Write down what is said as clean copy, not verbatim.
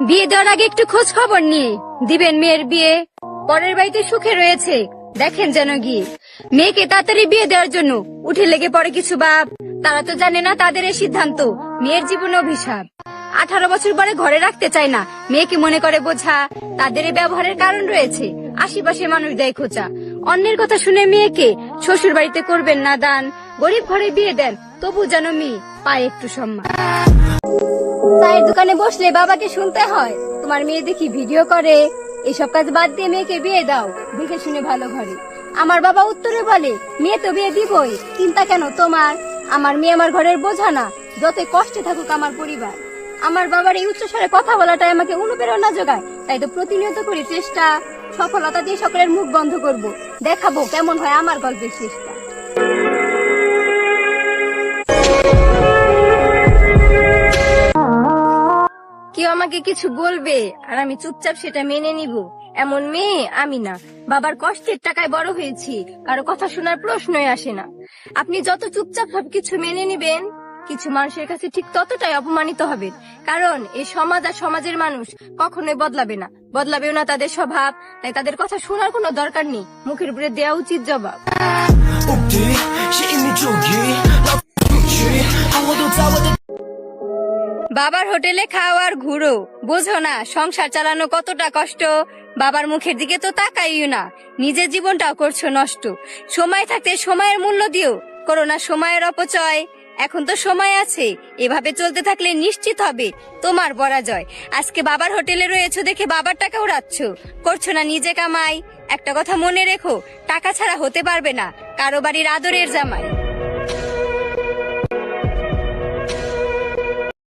বিয়ে দেওয়ার আগে একটু খোঁজ খবর নিয়ে দিবেন মেয়ের বিয়ে। পরের বাড়িতে সুখে রয়েছে দেখেন যেন গিয়ে। মেয়েকে তাড়াতাড়ি বিয়ে দেওয়ার জন্য উঠে লেগে পড়ে কিছু বাপ। তারা তো জানে না তাদের এই সিদ্ধান্ত মেয়ের জীবনে অভিশাপ। 18 বছর পরে ঘরে রাখতে চায় না, মেয়েকে মনে করে বোঝা। তাদের এই ব্যবহারের কারণ রয়েছে, আশেপাশে মানুষ দেয় খোঁচা। অন্যের কথা শুনে মেয়েকে শ্বশুর বাড়িতে করবেন না দান। গরিব ঘরে বিয়ে দেন, তবু যেন মেয়ে পায় একটু সম্মান। চায়ের দোকানে বসলে বাবাকে শুনতে হয় তোমার মেয়ে দেখি ভিডিও করে। এসব কাজ বাদ দিয়ে মেয়েকে বিয়ে দাও দেখে শুনে ভালো ঘরে। আমার বাবা উত্তরে বলে, মেয়ে তো বিয়ে দিবই, চিন্তা কেন তোমার? আমার মেয়ে আমার ঘরের বোঝা না, যতই কষ্টে থাকুক আমার পরিবার। আমার বাবার এই উচ্চস্বরে কথা বলাটাই আমাকে অনুপ্রেরণা যোগায়। তাই তো প্রতিনিয়ত করি চেষ্টা, সফলতা দিয়ে সকলের মুখ বন্ধ করব, দেখাবো কেমন হয় আমার গল্পের শেষটা। কেউ আমাকে কিছু বলবে আর আমি চুপচাপ সেটা মেনে নিব, এমন মেয়ে আমি না। বাবার কষ্টের টাকায় বড় হয়েছি, কারো কথা শোনার প্রশ্নই আসে না। আপনি যত চুপচাপ সবকিছু মেনে নিবেন, কিছু মানুষের কাছে ঠিক ততটাই অপমানিত হবেন। কারণ এই সমাজ আর সমাজের মানুষ কখনোই বদলাবে না, বদলাবেও না তাদের স্বভাব। তাই তাদের কথা শোনার কোনো দরকার নেই, মুখের উপরে দেওয়া উচিত জবাব। বাবার হোটেলে খাওয়ার ঘুরো, বোঝো না সংসার চালানো কতটা কষ্ট। বাবার মুখের দিকে তো তাকাইও না, নিজের জীবনটাও করছো নষ্ট। সময় থাকতে সময়ের মূল্য দিও, করো না সময়ের অপচয়। এখন তো সময় আছে, এভাবে চলতে থাকলে নিশ্চিত হবে তোমার পরাজয়। আজকে বাবার হোটেলে রয়েছো দেখে বাবার টাকা উড়াচ্ছ, করছো না নিজে কামাই। একটা কথা মনে রেখো, টাকা ছাড়া হতে পারবে না কারো বাড়ির আদরের জামাই।